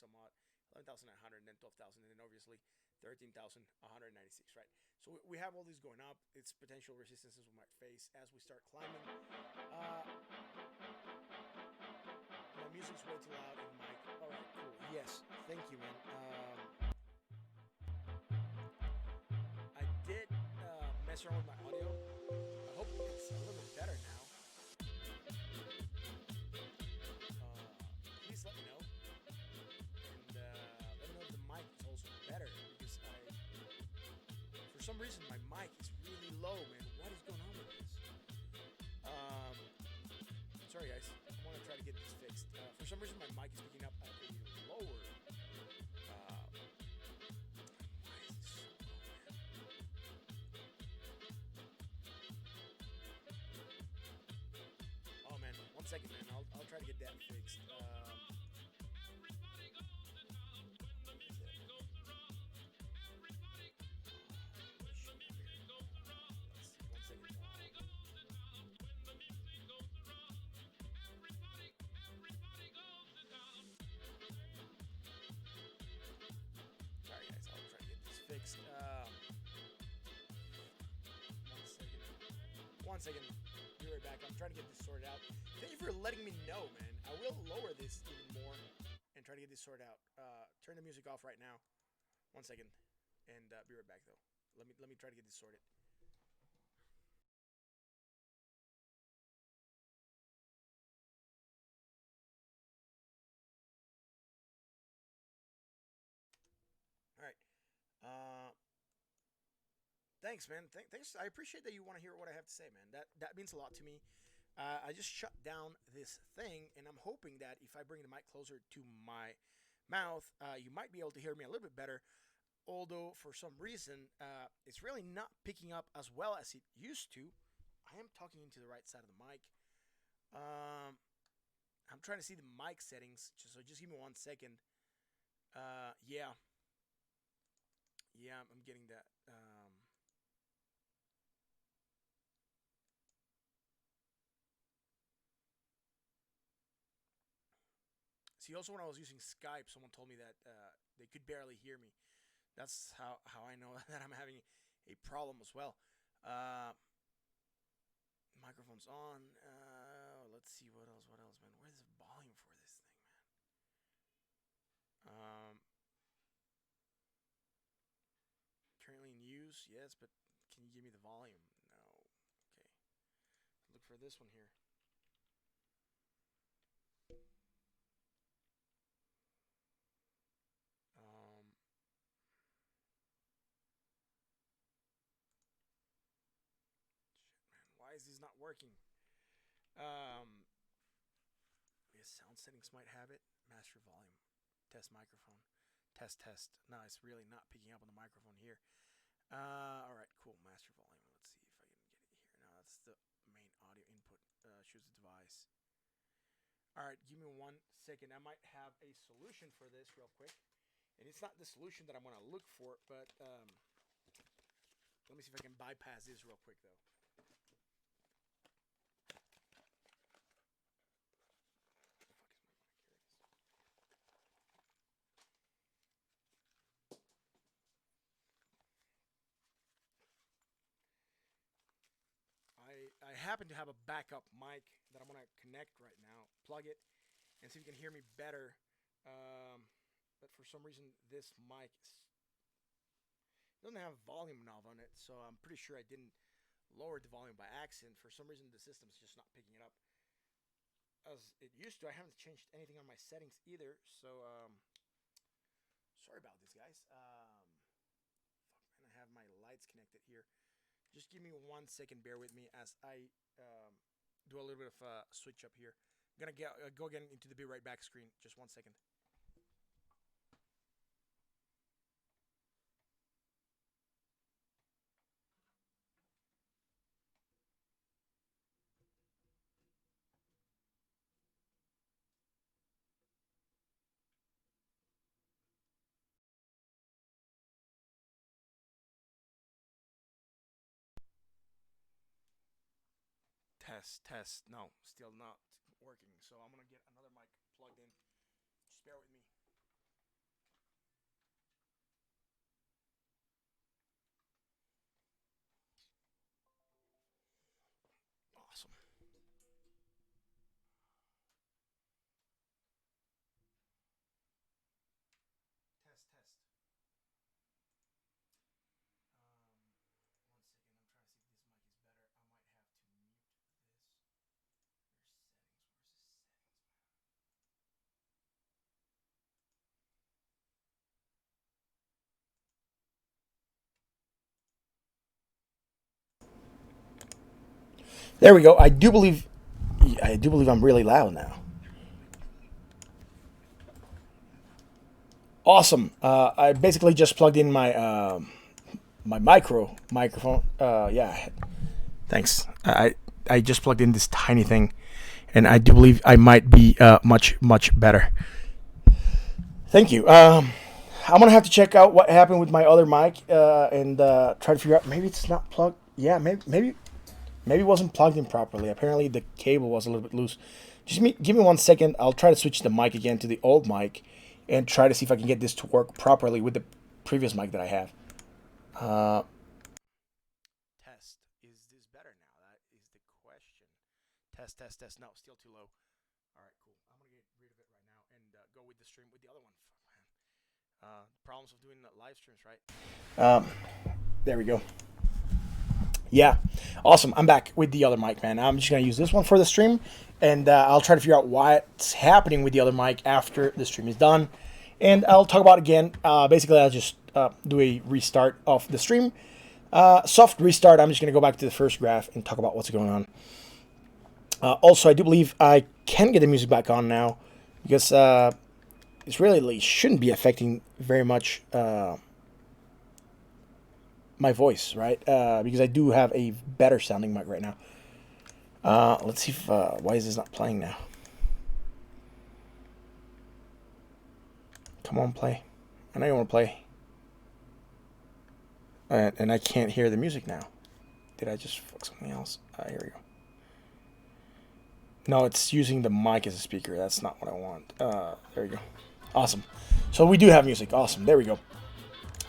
some odd, 11,900, and then 12,000, and then obviously 13,196, right? So we have all these going up. It's potential resistances we might face as we start climbing. My music's way too loud in the mic. All right, cool. Yes, thank you, man. I did mess around with my audio. I hope it's a little bit better now. Please let me know. And let me know if the mic is also better, because for some reason my mic is really low, man. What is going on with this? Sorry guys, I want to try to get this fixed. For some reason my mic is picking up at a lower. Why is this so low, man? Oh man, 1 second, man. I'll try to get that fixed. Sorry guys, I'll try to get this fixed. 1 second. Be right back. I'm trying to get this sorted out. Thank you for letting me know, man. I will lower this even more and try to get this sorted out. Turn the music off right now. 1 second, and be right back though. Let me try to get this sorted. All right. Thanks, man. Thanks. I appreciate that you want to hear what I have to say, man. That means a lot to me. I just shut down this thing, and I'm hoping that if I bring the mic closer to my mouth, you might be able to hear me a little bit better. Although for some reason, it's really not picking up as well as it used to. I am talking into the right side of the mic. Um, I'm trying to see the mic settings, so just give me 1 second. Yeah, yeah, I'm getting that. See, also when I was using Skype, someone told me that they could barely hear me. That's how I know that I'm having a problem as well. Uh, Microphone's on. Let's see what else. What else, man? Where's the volume for this thing, man? Currently in use, yes, but can you give me the volume? No. Okay. Look for this one here. Um, Shit, man. Why is this not working? Um, yes, sound settings might have it. Master volume. Test microphone. Test, test. No, it's really not picking up on the microphone here. All right, cool. Master volume. Let's see if I can get it here. Now that's the main audio input. Choose the device. All right, give me 1 second. I might have a solution for this real quick, and it's not the solution that I'm gonna look for, but let me see if I can bypass this real quick though. Where the fuck is my mic? Here it is. I happen to have a backup mic that I'm gonna connect right now. Plug it and see if you can hear me better. Um, but for some reason, this mic doesn't have volume knob on it, so I'm pretty sure I didn't lower the volume by accident. For some reason, the system's just not picking it up as it used to. I haven't changed anything on my settings either, so sorry about this, guys. Fuck, man, I have my lights connected here. Just give me 1 second. Bear with me as I do a little bit of a switch up here. I'm gonna go again into the be right back screen. Just 1 second. Test, test. No, still not working. So I'm gonna get another mic plugged in. Just bear with me. Awesome. Test, test. 1 second. I'm trying to see if this mic is better. I might have to mute this. There's settings. Where's the settings, man? There we go. I do believe I'm really loud now. Awesome. I basically just plugged in my microphone. Yeah. Thanks. I just plugged in this tiny thing, and I do believe I might be much better. Thank you. I'm gonna have to check out what happened with my other mic and try to figure out. Maybe it's not plugged. Yeah, maybe it wasn't plugged in properly. Apparently the cable was a little bit loose. Give me 1 second. I'll try to switch the mic again to the old mic and try to see if I can get this to work properly with the previous mic that I have. Uh, Test. Is this better now? That is the question. Test, test, test. No, still too low. All right, cool. I'm gonna get rid of it right now and go with the stream with the other one. Fuck, man. Problems of doing live streams, right? There we go. Yeah, awesome. I'm back with the other mic, man. I'm just gonna use this one for the stream, and I'll try to figure out what's happening with the other mic after the stream is done, and I'll talk about it again. Basically, I'll just do a restart of the stream, soft restart. I'm just gonna go back to the first graph and talk about what's going on. Also, I do believe I can get the music back on now because this really shouldn't be affecting very much my voice, right? Because I do have a better sounding mic right now. Let's see if why is this not playing now? Come on, play. I know you want to play. And I can't hear the music now. Did I just fuck something else? Here we go. No, it's using the mic as a speaker. That's not what I want. There we go. Awesome. So we do have music. Awesome. There we go.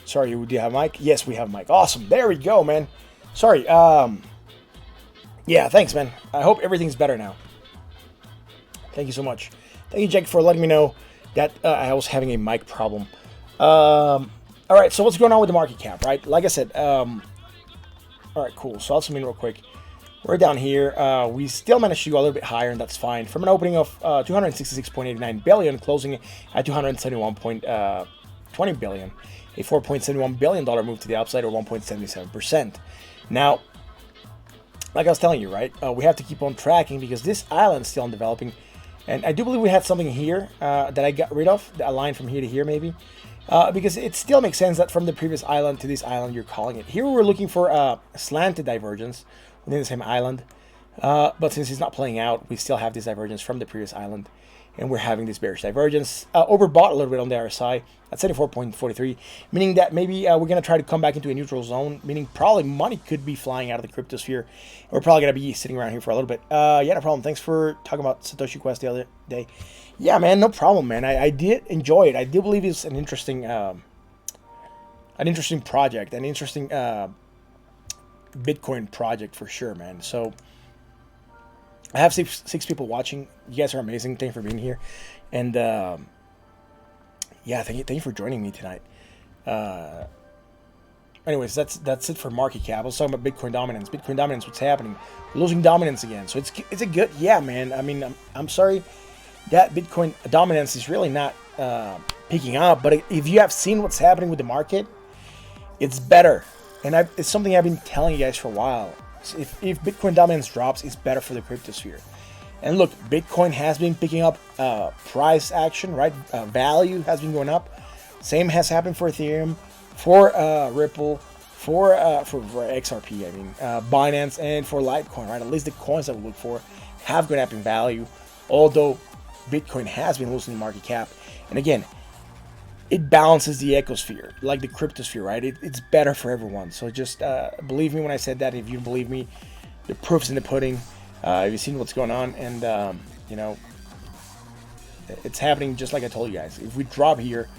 Sorry, we do have mic? Yes, we have mic. Awesome. There we go, man. Sorry. Yeah, thanks, man. I hope everything's better now. Thank you so much. Thank you, Jake, for letting me know that I was having a mic problem. All right, so what's going on with the market cap, right? Like I said, all right, cool. So I'll zoom in real quick. We're down here. We still managed to go a little bit higher, and that's fine. From an opening of 266.89 billion, closing at 271.20 billion, a $4.71 billion move to the upside, or 1.77%. Now, like I was telling you, right, we have to keep on tracking because this island is still developing. And I do believe we had something here that I got rid of, a line from here to here maybe. Because it still makes sense that from the previous island to this island, you're calling it. Here we're looking for a slanted divergence within the same island. But since it's not playing out, we still have this divergence from the previous island. And we're having this bearish divergence. Overbought a little bit on the RSI at 74.43, meaning that maybe we're going to try to come back into a neutral zone, meaning probably money could be flying out of the cryptosphere. We're probably going to be sitting around here for a little bit. Yeah, no problem. Thanks for talking about Satoshi Quest the other day. Yeah, man, no problem, man. I did enjoy it. I do believe it's an interesting project, an interesting Bitcoin project for sure, man. So I have six people watching. You guys are amazing. Thank you for being here. And yeah, thank you for joining me tonight. Anyways, that's it for market cap. I was talking about Bitcoin dominance. Bitcoin dominance, what's happening? We're losing dominance again. So it's a good, yeah, man. I mean, I'm sorry that Bitcoin dominance is really not picking up. But if you have seen what's happening with the market, it's better. And it's something I've been telling you guys for a while. If Bitcoin dominance drops, it's better for the cryptosphere. And look, Bitcoin has been picking up price action, right? Value has been going up. Same has happened for Ethereum, for Ripple, for XRP, I mean, Binance, and for Litecoin, right? At least the coins that we look for have gone up in value, although Bitcoin has been losing market cap. And again, it balances the ecosphere, like the cryptosphere, right? It's better for everyone. So just believe me when I said that. If you don't believe me, the proof's in the pudding. You've seen what's going on, and you know, it's happening just like I told you guys. If we drop here,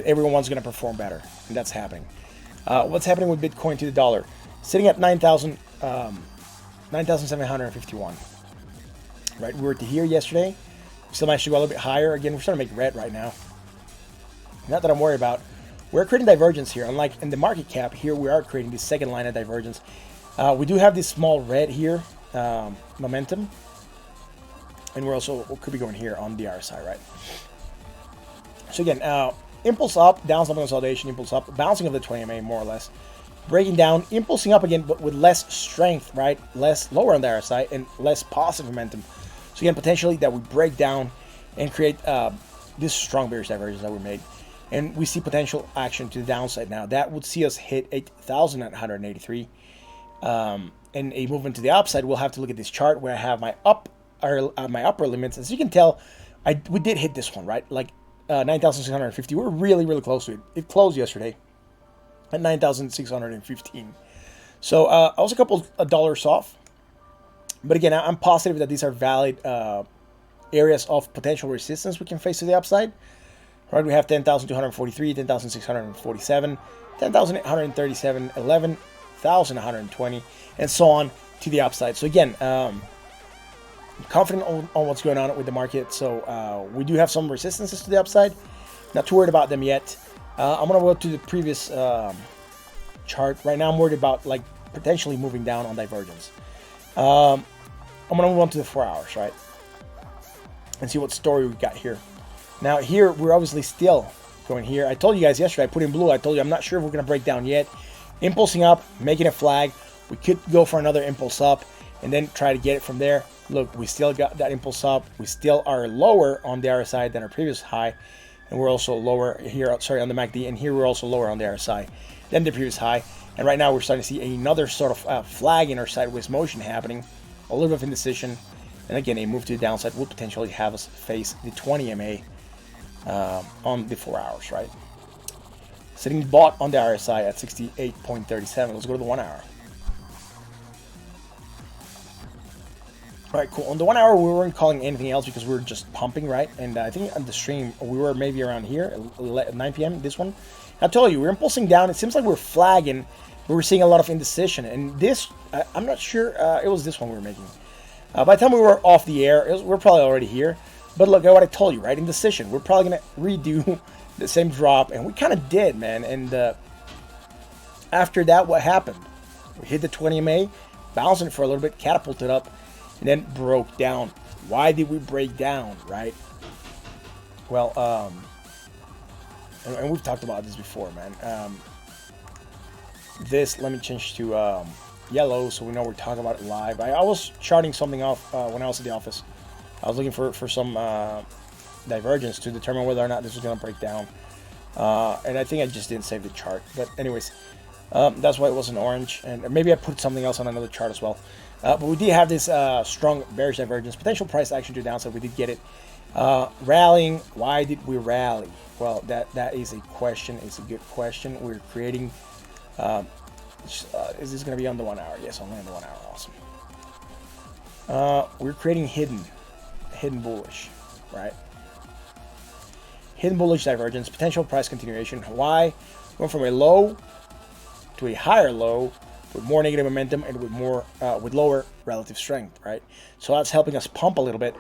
everyone's going to perform better, and that's happening. What's happening with Bitcoin to the dollar? Sitting at 9,751. Right, we were to here yesterday. We still managed to go a little bit higher. Again, we're starting to make red right now. Not that I'm worried about. We're creating divergence here. Unlike in the market cap, here we are creating this second line of divergence. We do have this small red here, momentum. And we could be going here on the RSI, right? So again, impulse up, downside consolidation, impulse up, bouncing of the 20MA more or less. Breaking down, impulsing up again, but with less strength, right? Less lower on the RSI and less positive momentum. So again, potentially that we break down and create this strong bearish divergence that we made. And we see potential action to the downside now. That would see us hit 8,983. And a movement to the upside, we'll have to look at this chart where I have my upper limits. As you can tell, we did hit this one, right? Like 9,650. We're really, really close to it. It closed yesterday at 9,615. So I was a couple of dollars off. But again, I'm positive that these are valid areas of potential resistance we can face to the upside. Right, we have 10,243, 10,647, 10,837, 11,120, and so on to the upside. So again, I'm confident on what's going on with the market. So we do have some resistances to the upside. Not too worried about them yet. I'm going to go to the previous chart. Right now I'm worried about like potentially moving down on divergence. I'm going to move on to the 4 hours, right? And see what story we got here. Now here, we're obviously still going here. I told you guys yesterday, I put in blue. I told you I'm not sure if we're going to break down yet. Impulsing up, making a flag. We could go for another impulse up and then try to get it from there. Look, we still got that impulse up. We still are lower on the RSI than our previous high, and we're also lower here. Sorry, on the MACD, and here we're also lower on the RSI than the previous high. And right now we're starting to see another sort of flag in our sideways motion happening, a little bit of indecision, and again a move to the downside will potentially have us face the 20 MA on the 4 hours, right? Sitting bought on the RSI at 68.37. Let's go to the 1 hour. All right, cool. On the 1 hour, we weren't calling anything else because we were just pumping, right? And I think on the stream, we were maybe around here at 9 p.m., this one. I told you, we're impulsing down. It seems like we're flagging. We were seeing a lot of indecision. And this, I'm not sure, it was this one we were making. By the time we were off the air, we're probably already here. But look at what I told you, right? Indecision. We're probably going to redo the same drop. And we kind of did, man. And after that, what happened? We hit the 20 MA, bouncing it for a little bit, catapulted up, and then broke down. Why did we break down, right? Well, and we've talked about this before, man. This, let me change to yellow so we know we're talking about it live. I was charting something off when I was at the office. I was looking for some divergence to determine whether or not this was going to break down. And I think I just didn't save the chart. But anyways, that's why it wasn't orange. And maybe I put something else on another chart as well. But we did have this strong bearish divergence. Potential price action to the downside. We did get it. Rallying. Why did we rally? Well, that is a question. It's a good question. We're creating... is this going to be on the 1 hour? Yes, only on the 1 hour. Awesome. We're creating hidden bullish, right? Hidden bullish divergence. Potential price continuation. Why? Went from a low to a higher low, with more negative momentum and with lower relative strength, right? So that's helping us pump a little bit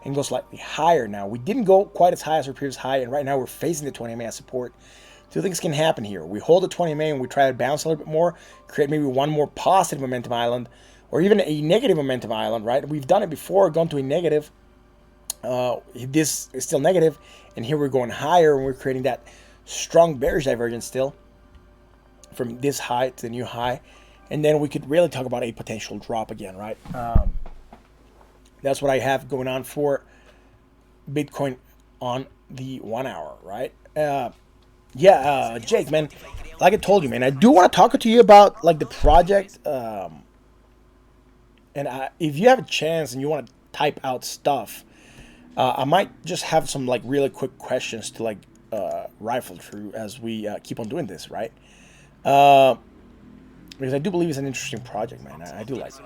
and go slightly higher now. We didn't go quite as high as our previous high, and right now we're facing the 20 MA as support. Two things can happen here. We hold the 20 MA and we try to bounce a little bit more, create maybe one more positive momentum island, or even a negative momentum island, right? We've done it before, gone to a negative. This is still negative, and here we're going higher, and we're creating that strong bearish divergence still from this high to the new high. And then we could really talk about a potential drop again, right? That's what I have going on for Bitcoin on the 1 hour, right? Jake, man, like I told you, man, I do want to talk to you about like the project. And if you have a chance and you want to type out stuff, I might just have some like really quick questions to like rifle through as we keep on doing this, right? Because I do believe it's an interesting project, man. I do like it.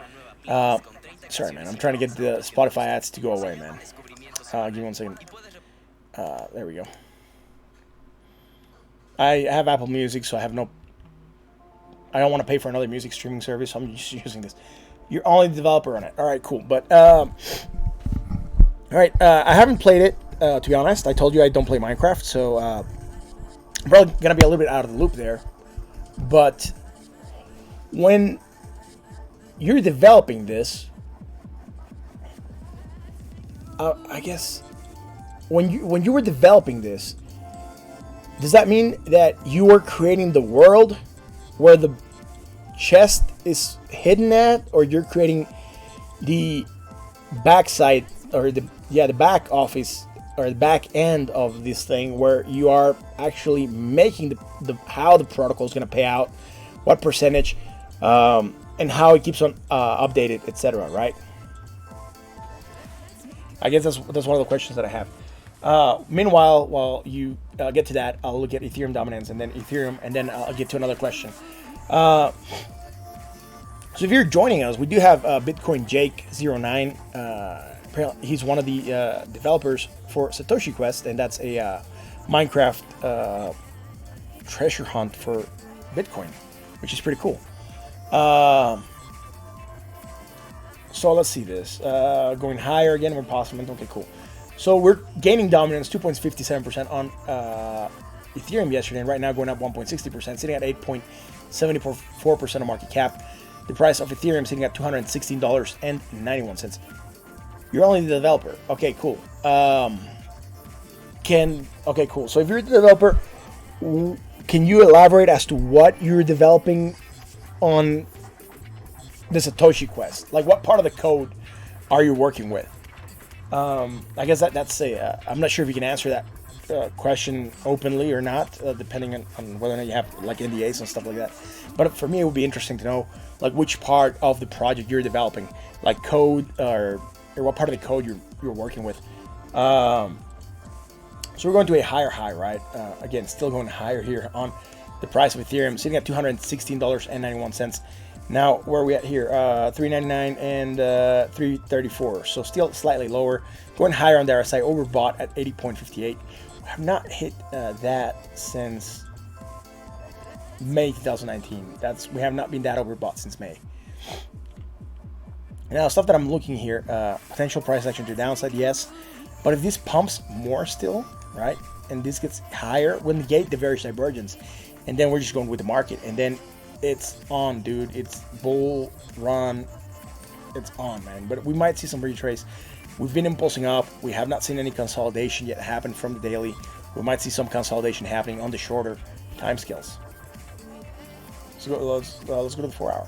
Sorry, man. I'm trying to get the Spotify ads to go away, man. Give me 1 second. There we go. I have Apple Music, so I don't want to pay for another music streaming service, so I'm just using this. You're only the developer on it. All right, cool. But, all right, I haven't played it, to be honest. I told you I don't play Minecraft, so I'm probably going to be a little bit out of the loop there. But when you're developing this, I guess when you were developing this, does that mean that you were creating the world where the chest is hidden at, or you're creating the backside or the back office or the back end of this thing where you are actually making the how the protocol is going to pay out, what percentage, and how it keeps on updated, etc. Right? I guess that's one of the questions that I have. Meanwhile, while you get to that, I'll look at Ethereum dominance and then Ethereum, and then I'll get to another question. So if you're joining us, we do have Bitcoin Jake 09. He's one of the developers for Satoshi Quest, and that's a Minecraft treasure hunt for Bitcoin, which is pretty cool. So let's see this. Going higher again, we're possible. Okay, cool. So we're gaining dominance, 2.57% on Ethereum yesterday, and right now going up 1.60%, sitting at 8.74% of market cap. The price of Ethereum sitting at $216.91. You're only the developer. Okay, cool. Okay, cool. So if you're the developer, can you elaborate as to what you're developing on the Satoshi Quest? Like, what part of the code are you working with? I guess that's a. I'm not sure if you can answer that question openly or not, depending on whether or not you have like NDAs and stuff like that. But for me, it would be interesting to know like which part of the project you're developing, like code or what part of the code you're working with. So we're going to a higher high, right? Again, still going higher here on the price of Ethereum, sitting at $216.91. Now, where are we at here? $3.99 and $3.34. So still slightly lower. Going higher on the RSI, overbought at 80.58. We have not hit that since May 2019. We have not been that overbought since May. Now, stuff that I'm looking here, potential price action to the downside, yes. But if this pumps more still, right, and this gets higher, we'll negate the various divergence. And then we're just going with the market. And then it's on, dude. It's bull run. It's on, man. But we might see some retrace. We've been impulsing up. We have not seen any consolidation yet happen from the daily. We might see some consolidation happening on the shorter time scales. Let's go to the 4 hour.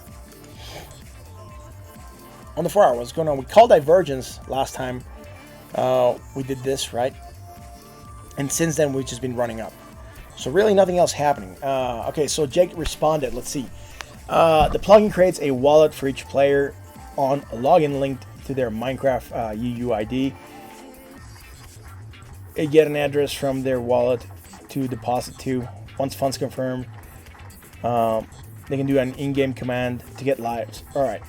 On the 4 hour, what's going on? We called divergence last time we did this, right? And since then, we've just been running up. So really nothing else happening. Okay, so Jake responded. Let's see. The plugin creates a wallet for each player on a login linked to their Minecraft UUID. They get an address from their wallet to deposit to. Once funds confirmed, they can do an in-game command to get lives. All right.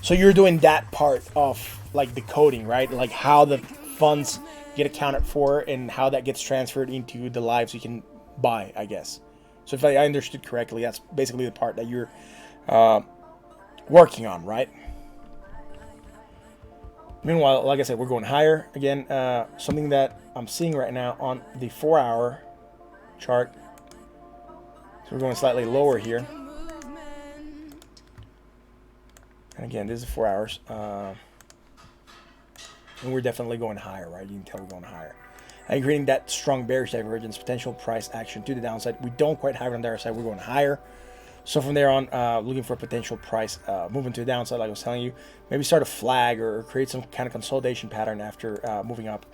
So you're doing that part of like the coding, right? Like how the funds get accounted for and how that gets transferred into the lives you can buy, I guess. So if I understood correctly, that's basically the part that you're working on, right? Meanwhile, like I said, we're going higher. Again, something that I'm seeing right now on the 4 hour chart. So we're going slightly lower here. And again, this is 4 hours. And we're definitely going higher, right? You can tell we're going higher. And creating that strong bearish divergence, potential price action to the downside. We don't quite have it on the other side. We're going higher. So from there on, looking for a potential price moving to the downside, like I was telling you. Maybe start a flag or create some kind of consolidation pattern after moving up.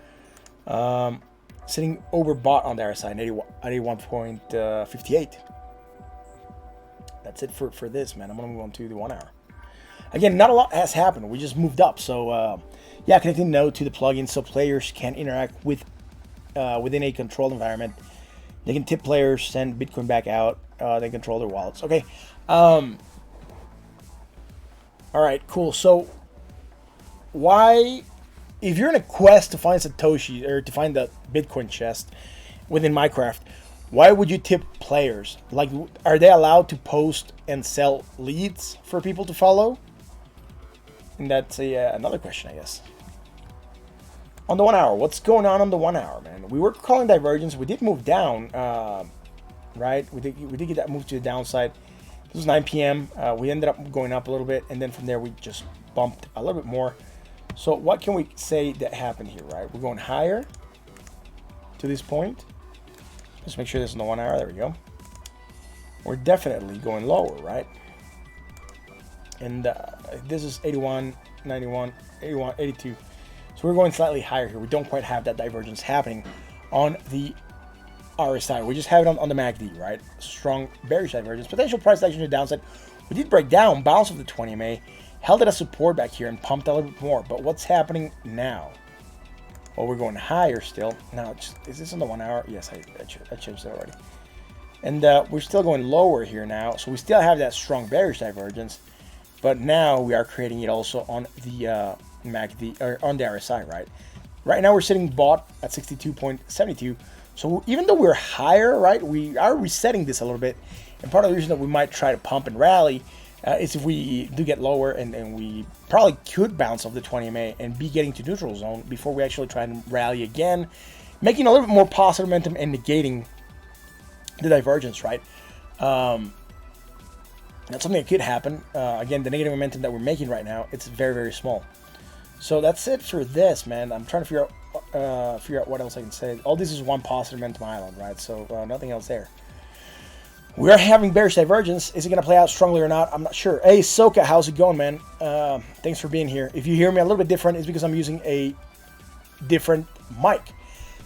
Sitting overbought on the other side, 81.58. That's it for this, man. I'm going to move on to the 1 hour. Again, not a lot has happened. We just moved up. So, yeah, connecting Node to the plugin so players can interact with within a controlled environment. They can tip players, send Bitcoin back out. They control their wallets. Okay. All right, cool. So, why, if you're in a quest to find Satoshi or to find the Bitcoin chest within Minecraft, why would you tip players? Like, are they allowed to post and sell leads for people to follow? And that's another question, I guess. On the 1 hour, what's going on the 1 hour, man? We were calling divergence. We did move down, right? We did get that move to the downside. This was 9 p.m. We ended up going up a little bit, and then from there we just bumped a little bit more. So what can we say that happened here, right? We're going higher to this point. Let's make sure this is the 1 hour. There we go. We're definitely going lower, right? And this is 81, 91, 81, 82. So we're going slightly higher here. We don't quite have that divergence happening on the RSI. We just have it on the MACD, right? Strong bearish divergence. Potential price action to the downside. We did break down, bounce of the 20 MA, held it as support back here and pumped a little bit more. But what's happening now? Well, we're going higher still. Now, is this on the 1 hour? Yes, I changed that already. And we're still going lower here now. So we still have that strong bearish divergence. But now we are creating it also on the MACD, or on the RSI, right? Right now we're sitting bought at 62.72. So even though we're higher, right, we are resetting this a little bit. And part of the reason that we might try to pump and rally is if we do get lower, and we probably could bounce off the 20 MA and be getting to neutral zone before we actually try and rally again, making a little bit more positive momentum and negating the divergence, right? That's something that could happen. Again, the negative momentum that we're making right now, it's very, very small. So that's it for this, man. I'm trying to figure out what else I can say. All this is one positive momentum island, right? So nothing else there. We're having bearish divergence. Is it going to play out strongly or not? I'm not sure. Hey, Soka, how's it going, man? Thanks for being here. If you hear me a little bit different, it's because I'm using a different mic.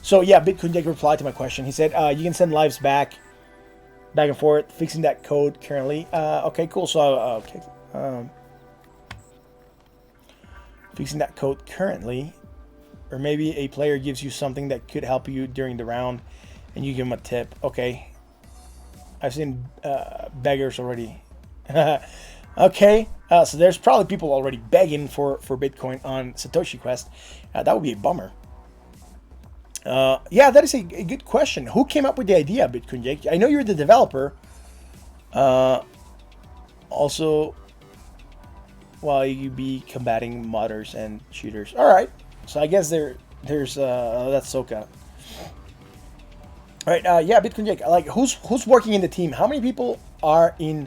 So yeah, Bitcoin Jake replied to my question. He said, you can send lives back and forth, fixing that code currently. Okay, cool. So, fixing that code currently. Or maybe a player gives you something that could help you during the round and you give him a tip. Okay. I've seen beggars already. Okay. So there's probably people already begging for Bitcoin on Satoshi Quest. That would be a bummer. Yeah, that is a good question. Who came up with the idea, Bitcoin Jake? I know you're the developer. Also, while you be combating modders and cheaters. All right. So I guess there's that's Soka. All right. Yeah, Bitcoin Jake. Like, who's working in the team? How many people are in?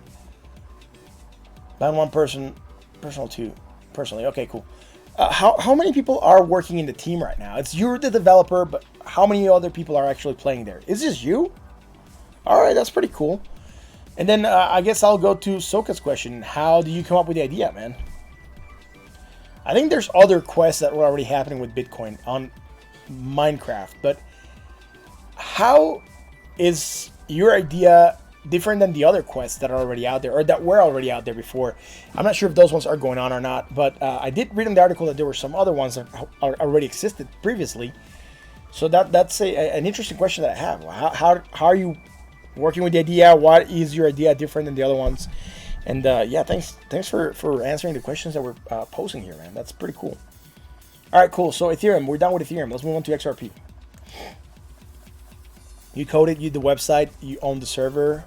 Band one person, personal two, personally. Okay, cool. How many people are working in the team right now? It's you're the developer, but how many other people are actually playing there? Is this you? All right, that's pretty cool. And then I guess I'll go to Soka's question. How do you come up with the idea, man? I think there's other quests that were already happening with Bitcoin on Minecraft, but how is your idea different than the other quests that are already out there or that were already out there before? I'm not sure if those ones are going on or not, but I did read in the article that there were some other ones that already existed previously. So that's an interesting question that I have. How are you working with the idea? What is your idea different than the other ones? And yeah, thanks for answering the questions that we're posing here, man. That's pretty cool. All right, cool. So Ethereum, we're done with Ethereum. Let's move on to XRP. You code it, you do the website, you own the server,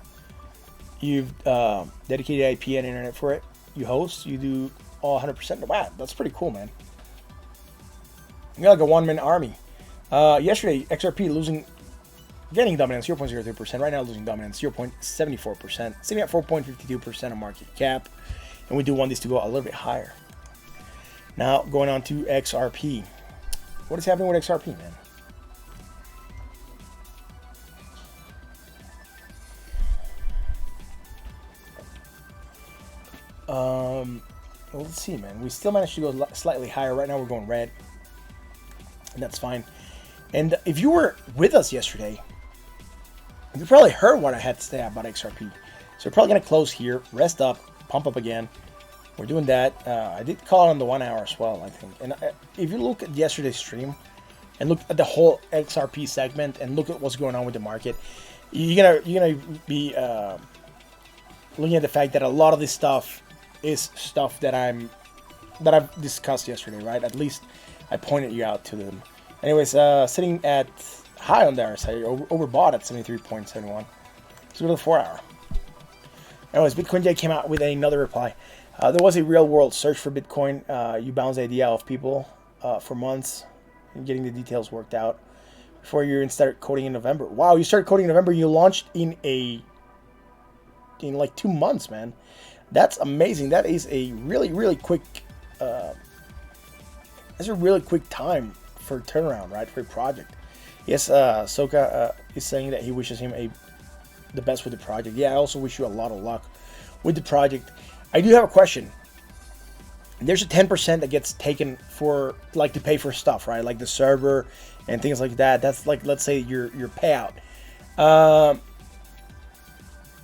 you've dedicated IP and internet for it, you host, you do all 100%. Wow, that's pretty cool, man. You're like a one-man army. Yesterday, XRP getting dominance 0.03%. Right now, losing dominance 0.74%. Sitting at 4.52% of market cap. And we do want this to go a little bit higher. Now, going on to XRP. What is happening with XRP, man? Well, let's see, man. We still managed to go slightly higher. Right now, we're going red. And that's fine. And if you were with us yesterday, you probably heard what I had to say about XRP. So we're probably going to close here, rest up, pump up again. We're doing that. I did call it on the 1 hour as well, I think. And if you look at yesterday's stream and look at the whole XRP segment and look at what's going on with the market, you're gonna be looking at the fact that a lot of this stuff is stuff that I've discussed yesterday, right? At least I pointed you out to them. Anyways, sitting at high on the RSI, overbought at 73.71. Let's go to the 4 hour. Anyways, Bitcoin Jay came out with another reply. There was a real world search for Bitcoin. You bounce the idea of people for months and getting the details worked out before you start coding in November. Wow, you started coding in November. You launched in like 2 months, man. That's amazing. That is a really quick. That's a really quick time for turnaround, right, for a project. Yes, Soka is saying that he wishes him the best with the project. Yeah, I also wish you a lot of luck with the project. I do have a question. There's a 10% that gets taken for, like, to pay for stuff, right? Like the server and things like that. That's like, let's say your payout.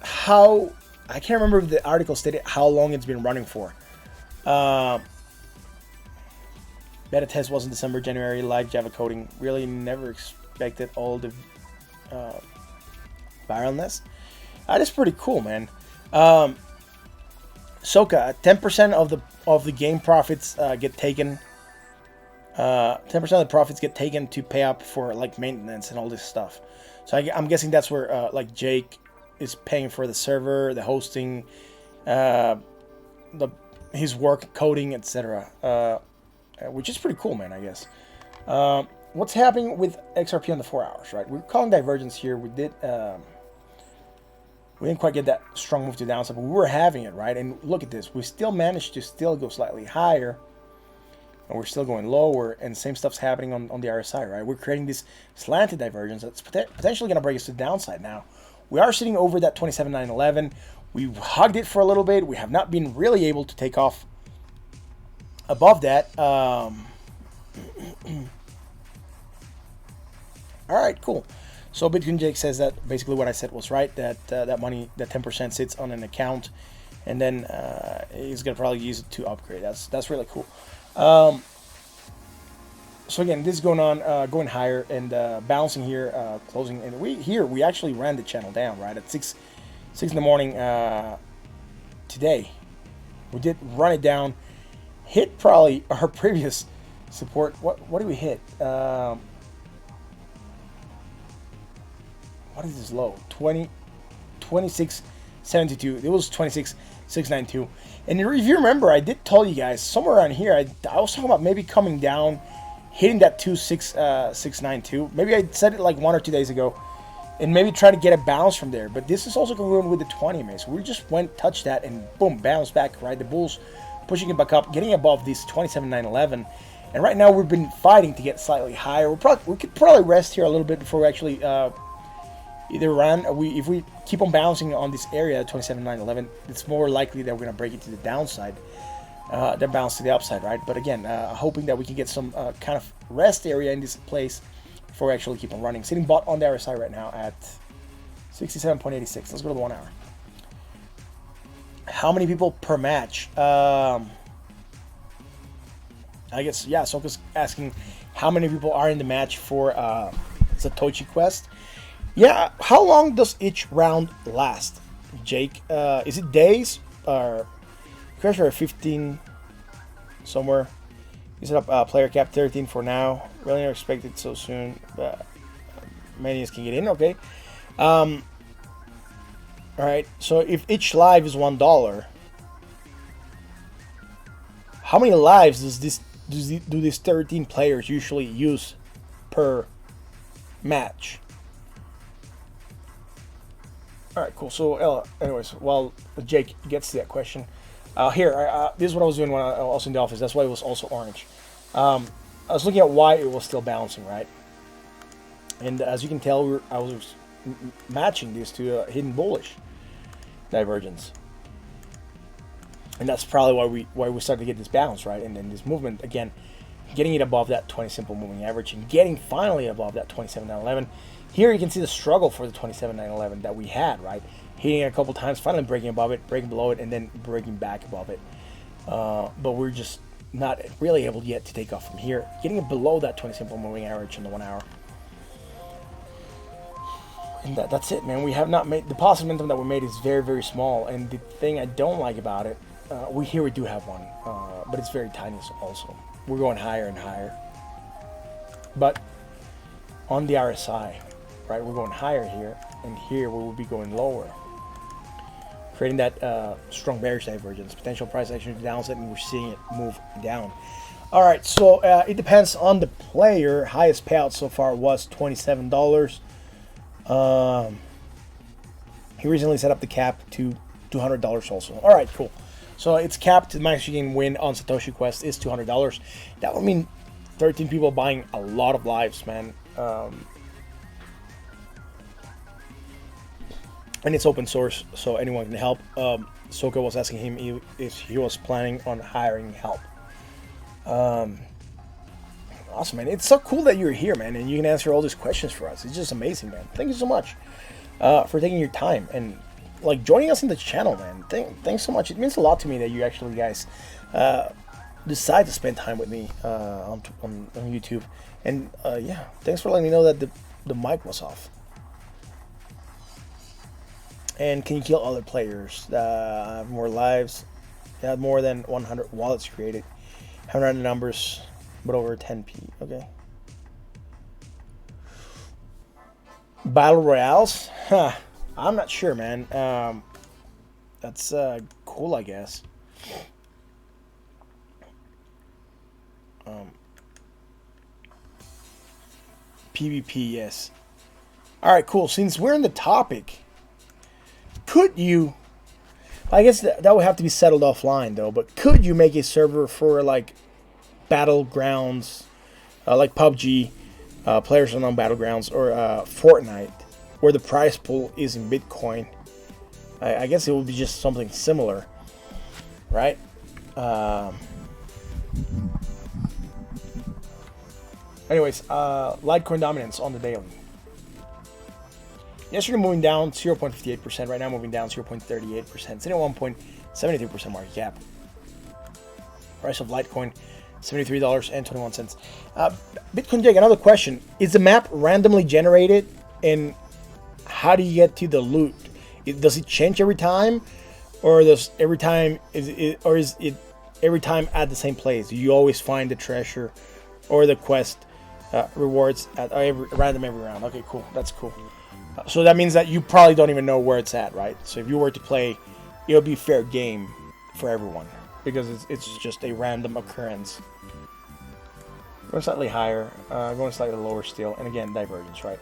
How, I can't remember if the article stated how long it's been running for. Beta test was in December, January, live Java coding. Really never expected all the viralness. That is pretty cool, man. Soka, 10% of the game profits get taken. 10% of the profits get taken to pay up for like maintenance and all this stuff. So I'm guessing that's where like Jake is paying for the server, the hosting, his work coding, etc. Which is pretty cool, man, I guess. What's happening with XRP on the 4 hours, right? We're calling divergence here. We didn't quite get that strong move to the downside, but we were having it, right? And look at this. We still managed to still go slightly higher, and we're still going lower, and same stuff's happening on the RSI, right? We're creating this slanted divergence that's potentially going to break us to the downside now. We are sitting over that 27,911. We hugged it for a little bit. We have not been really able to take off above that. All right, cool. So Bitcoin Jake says that basically what I said was right, that that money, that 10% sits on an account, and then he's gonna probably use it to upgrade. That's really cool. So again, this is going on, going higher and bouncing here, closing. And we actually ran the channel down right at 6 in the morning today. We did run it down, hit probably our previous support. What did we hit? What is this low? 26.72. It was 26.692. And if you remember, I did tell you guys somewhere around here. I was talking about maybe coming down, hitting that 26.692. Maybe I said it like 1 or 2 days ago, and maybe try to get a bounce from there. But this is also going with the 20 MA. So we just touched that, and boom, bounce back. Right, the bulls pushing it back up, getting above this 27.911. And right now we've been fighting to get slightly higher. We could probably rest here a little bit before we actually either run. If we keep on bouncing on this area, 27.911, it's more likely that we're gonna break it to the downside than bounce to the upside, right? But again, hoping that we can get some kind of rest area in this place before we actually keep on running. Sitting bot on the RSI right now at 67.86. Let's go to the 1 hour. How many people per match? I guess, yeah, Soka's asking how many people are in the match for Satoshi Quest. Yeah, how long does each round last, Jake? Is it days or crash or 15 somewhere? Is it up player cap 13 for now? Really not expected so soon, but manias can get in. Okay. All right. So if each live is $1, how many lives do these 13 players usually use per match? All right, cool. So, anyways, while Jake gets to that question, this is what I was doing when I was in the office. That's why it was also orange. I was looking at why it was still bouncing, right? And as you can tell, I was matching this to a hidden bullish divergence, and that's probably why we started to get this bounce, right? And then this movement again, getting it above that 20 simple moving average and getting finally above that 27.911. Here you can see the struggle for the 27.911 that we had, right? Hitting it a couple times, finally breaking above it, breaking below it, and then breaking back above it. But we're just not really able yet to take off from here. Getting it below that 20 simple moving average in the 1 hour. And that's it, man. We have not made the positive momentum that we made is very, very small. And the thing I don't like about it, we do have one, but it's very tiny also. We're going higher and higher. But on the RSI, right, we're going higher here, and here we will be going lower, creating that strong bearish divergence, potential price action to the downside, and we're seeing it move down. All right, so it depends on the player. Highest payout so far was $27. He recently set up the cap to $200 also. All right, cool. So it's capped. The max you can win on Satoshi Quest is $200. That would mean 13 people buying a lot of lives, man. And it's open source, so anyone can help. Soka was asking him if he was planning on hiring help. Awesome, man. It's so cool that you're here, man, and you can answer all these questions for us. It's just amazing, man. Thank you so much for taking your time and like joining us in the channel, man. Thanks so much. It means a lot to me that you actually guys decide to spend time with me on YouTube. And yeah, thanks for letting me know that the mic was off. And can you kill other players? More lives. You have more than 100 wallets created. Haven't run the numbers, but over 10p. Okay. Battle Royales? Huh. I'm not sure, man. That's cool, I guess. PvP, yes. All right, cool. Since we're in the topic, could you... I guess that would have to be settled offline, though. But could you make a server for, like, Battlegrounds, like PUBG, Players Unknown Battlegrounds, or Fortnite? where the price pool is in Bitcoin, I guess it would be just something similar, right? Anyways, Litecoin dominance on the daily. Yesterday moving down 0.58%. Right now moving down 0.38%. Sitting at 1.73% market cap. Price of Litecoin, $73.21. Bitcoin Jake, another question. Is the map randomly generated? And how do you get to the loot? Does it change every time? Or is it every time at the same place? Do you always find the treasure or the quest rewards at random every round? Okay, cool. That's cool. So that means that you probably don't even know where it's at, right? So if you were to play, it'll be fair game for everyone because it's just a random occurrence. Going slightly higher, going slightly lower still, and again divergence, right?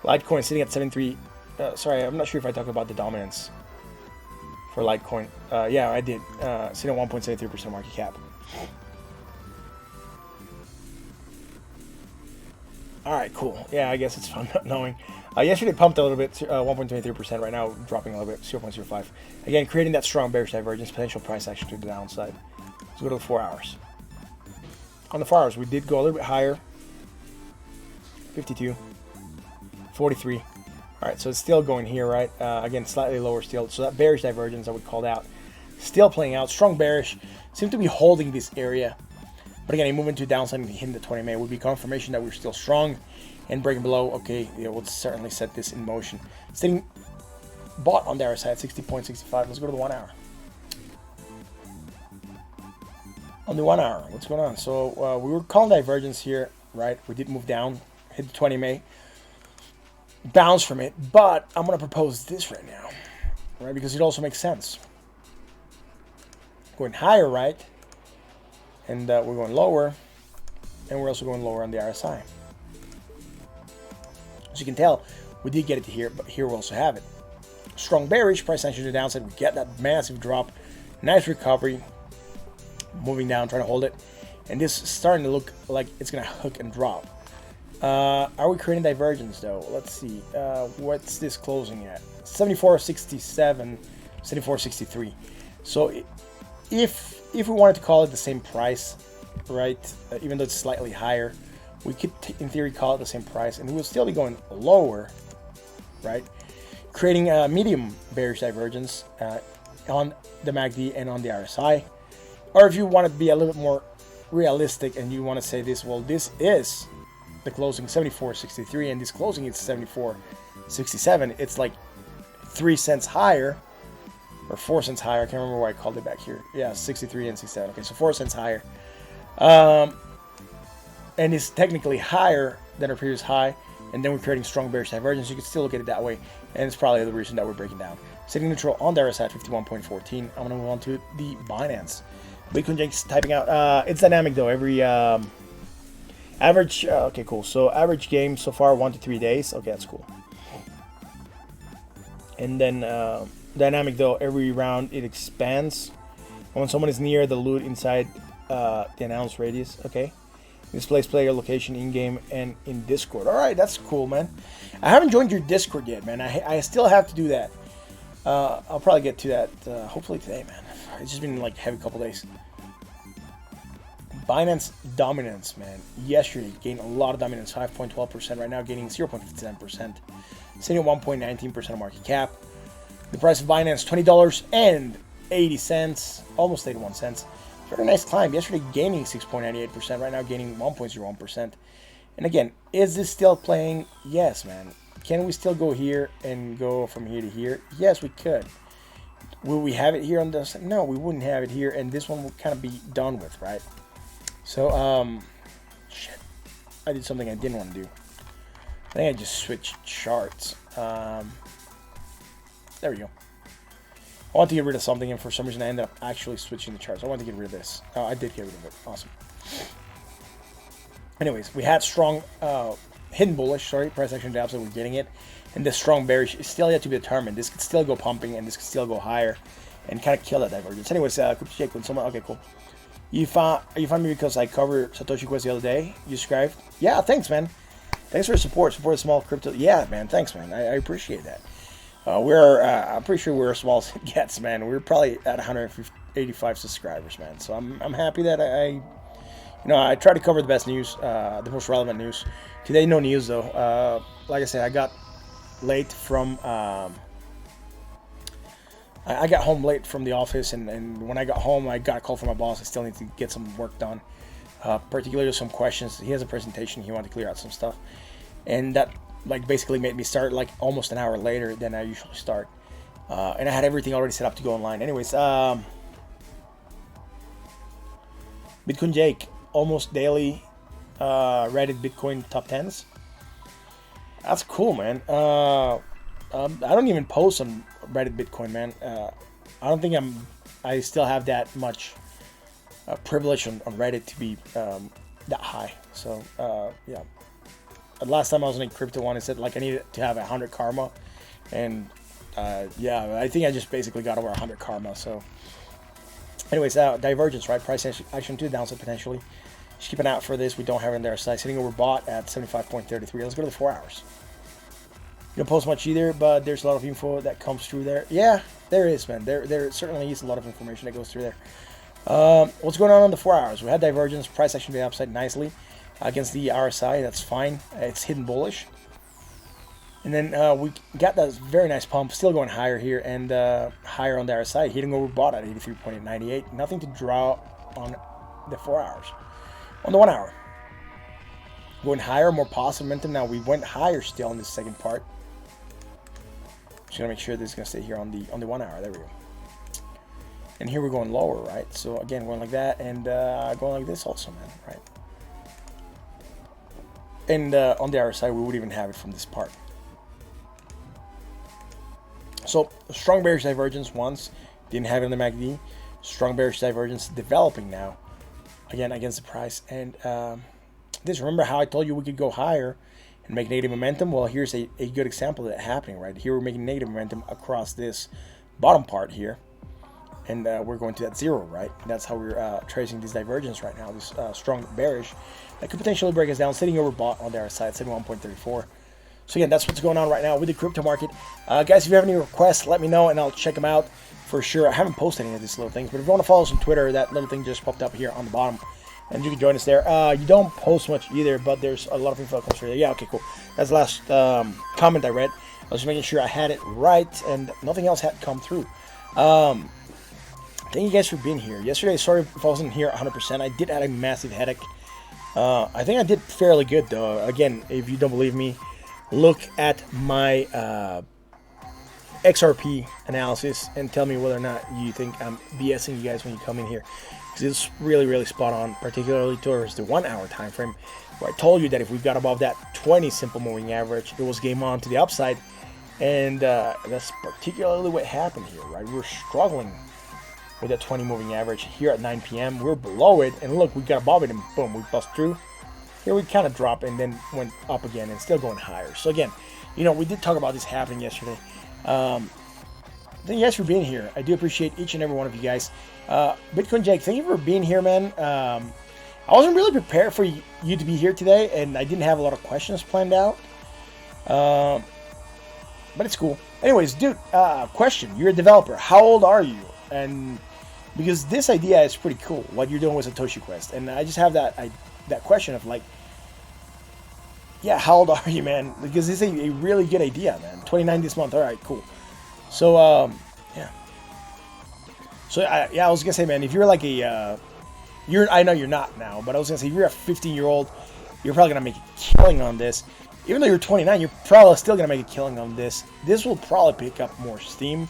Litecoin sitting at 73. Sorry, I'm not sure if I talked about the dominance for Litecoin. Yeah, I did. Sitting at 1.73% market cap. All right, cool. Yeah, I guess it's fun not knowing. Yesterday pumped a little bit, 1.23%. Right now, dropping a little bit, 0.05. Again, creating that strong bearish divergence, potential price action to the downside. Let's go to the 4 hours. On the 4 hours, we did go a little bit higher. 52, 43. All right, so it's still going here, right? Again, slightly lower still. So that bearish divergence that we called out, still playing out. Strong bearish, seem to be holding this area. But again, a movement to downside and hitting the 20 MA would be confirmation that we're still strong and breaking below. Okay, yeah, we'll certainly set this in motion. Sitting bought on the RSI at 60.65. Let's go to the 1 hour. On the 1 hour, what's going on? So we were calling divergence here, right? We did move down, hit the 20 MA, bounce from it. But I'm going to propose this right now, right? Because it also makes sense. Going higher, right? And we're going lower, and we're also going lower on the RSI. As you can tell, we did get it to here, but here we also have it. Strong bearish, price action to the downside. We get that massive drop, nice recovery, moving down, trying to hold it. And this is starting to look like it's going to hook and drop. Are we creating divergence, though? Let's see. What's this closing at? 74.67, 74.63. So if we wanted to call it the same price, right, even though it's slightly higher, we could, in theory, call it the same price, and we'll still be going lower, right, creating a medium bearish divergence on the MACD and on the RSI. Or if you want to be a little bit more realistic and you want to say this, well, this is the closing 74.63, and this closing is 74.67. It's like 3 cents higher. Or 4 cents higher. I can't remember why I called it back here. Yeah, 63 and 67. Okay, so 4 cents higher. And it's technically higher than our previous high. And then we're creating strong bearish divergence. You can still look at it that way. And it's probably the reason that we're breaking down. Sitting neutral on the RSI at 51.14. I'm going to move on to the Binance. Bitcoin Jake's typing out. It's dynamic though. Every average. Okay, cool. So average game so far 1 to 3 days. Okay, that's cool. And then dynamic though, every round it expands. When someone is near the loot inside the announced radius, okay. Displays player location in game and in Discord. All right, that's cool, man. I haven't joined your Discord yet, man. I still have to do that. I'll probably get to that hopefully today, man. It's just been like a heavy couple days. Binance dominance, man. Yesterday gained a lot of dominance, 5.12%. Right now gaining 0.57%. Sitting at 1.19% of market cap. The price of Binance, $20.80, almost 81 cents. Very nice climb. Yesterday gaining 6.98%. Right now gaining 1.01%. And again, is this still playing? Yes, man. Can we still go here and go from here to here? Yes, we could. Will we have it here on this? No, we wouldn't have it here. And this one will kind of be done with, right? So, shit. I did something I didn't want to do. I think I just switched charts. There we go. I want to get rid of something, and for some reason I ended up actually switching the charts. I want to get rid of this. Oh, I did get rid of it. Awesome. Anyways, we had strong hidden bullish, price action to upside, we're getting it. And this strong bearish is still yet to be determined. This could still go pumping, and this could still go higher and kind of kill that divergence. Anyways, quick check with someone. Okay, cool. You found me because I covered Satoshi Quest the other day. You subscribed? Yeah, thanks, man. Thanks for your support. Support small crypto. Yeah, man. Thanks, man. I appreciate that. I'm pretty sure we're as small as it gets, man. We're probably at 185 subscribers, man. So I'm happy that I try to cover the best news, the most relevant news. Today, no news though. Like I said, I got late from. I got home late from the office, and when I got home, I got a call from my boss. I still need to get some work done, particularly some questions. He has a presentation. He wanted to clear out some stuff, and that basically made me start almost an hour later than I usually start. And I had everything already set up to go online. Anyways, Bitcoin Jake, almost daily Reddit Bitcoin top 10s. That's cool, man. I don't even post on Reddit Bitcoin, man. I don't think I still have that much privilege on Reddit to be that high. So yeah. Last time I was in a crypto one, it said I needed to have 100 karma, and yeah, I think I just basically got over 100 karma. So, anyways, divergence, right? Price action to the downside potentially. Just keep an eye out for this. We don't have it in there. Side sitting over bought at 75.33. Let's go to the 4 hours. You don't post much either, but there's a lot of info that comes through there. Yeah, there is, man. There certainly is a lot of information that goes through there. What's going on the 4 hours? We had divergence. Price action to the upside nicely against the RSI. That's fine. It's hidden bullish. And then we got that very nice pump, still going higher here, and higher on the RSI, hitting overbought at 83.98. Nothing to draw on the 4 hours. On the 1 hour, going higher, more positive momentum. Now we went higher still in the second part. Just gonna make sure this is gonna stay here on the 1 hour. There we go. And here we're going lower, right? So again, going like that, and going like this also, man, right? And on the RSI, we would even have it from this part. So strong bearish divergence once, didn't have it on the MACD. Strong bearish divergence developing now, again against the price. And this, remember how I told you we could go higher and make negative momentum? Well, here's a good example of that happening, right? Here we're making negative momentum across this bottom part here. And we're going to that zero, right? And that's how we're tracing this divergence right now, this strong bearish that could potentially break us down, sitting over bought on the RSI at 71.34. So again, that's what's going on right now with the crypto market. Guys, if you have any requests, let me know and I'll check them out for sure. I haven't posted any of these little things, but if you want to follow us on Twitter, that little thing just popped up here on the bottom, and you can join us there. You don't post much either, but there's a lot of info that comes through there. Yeah, okay, cool. That's the last comment I read. I was just making sure I had it right, and nothing else had come through. Thank you guys for being here. Yesterday, sorry if I wasn't here 100%. I did have a massive headache. I think I did fairly good, though. Again, if you don't believe me, look at my XRP analysis and tell me whether or not you think I'm BSing you guys when you come in here. Because it's really, really spot on, particularly towards the 1 hour time frame, where I told you that if we got above that 20 simple moving average, it was game on to the upside. And that's particularly what happened here, right? We're struggling with that 20 moving average here at 9 p.m. We're below it, and look, we got above it, and boom, we bust through. Here we kind of dropped and then went up again and still going higher. So again, we did talk about this happening yesterday. Thank you guys for being here. I do appreciate each and every one of you guys. Bitcoin Jake, thank you for being here, man. I wasn't really prepared for you to be here today, and I didn't have a lot of questions planned out. But it's cool. Anyways, dude, question. You're a developer. How old are you? And because this idea is pretty cool, what you're doing with Satoshi Quest. And I just have that question of yeah, how old are you, man? Because this is a really good idea, man. 29 this month. All right, cool. So, yeah. So, I was going to say, man, if you're like I know you're not now, but I was going to say, if you're a 15-year-old, you're probably going to make a killing on this. Even though you're 29, you're probably still going to make a killing on this. This will probably pick up more steam.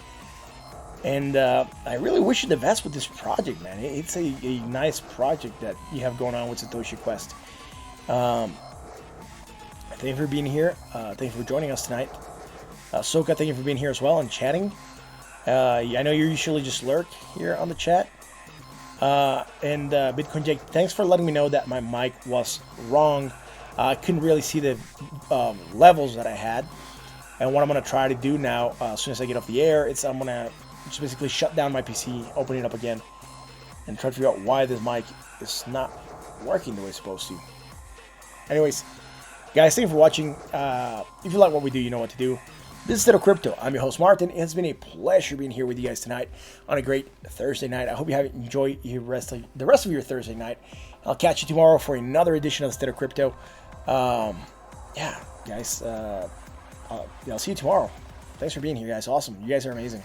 And I really wish you the best with this project, man. It's a nice project that you have going on with Satoshi Quest. Thank you for being here. Thank you for joining us tonight. Soka, thank you for being here as well and chatting. I know you usually just lurk here on the chat. And Bitcoin Jake, thanks for letting me know that my mic was wrong. I couldn't really see the levels that I had. And what I'm going to try to do now, as soon as I get off the air, I'm going to just basically shut down my PC, open it up again, and try to figure out why this mic is not working the way it's supposed to. Anyways, Guys, thank you for watching. If you like what we do, you know what to do. This is State of Crypto. I'm your host, Martin. It has been a pleasure being here with you guys tonight on a great Thursday night. I hope you have enjoyed the rest of your Thursday night. I'll catch you tomorrow for another edition of State of Crypto. Yeah, guys, I'll see you tomorrow. Thanks for being here, guys. Awesome. You guys are amazing.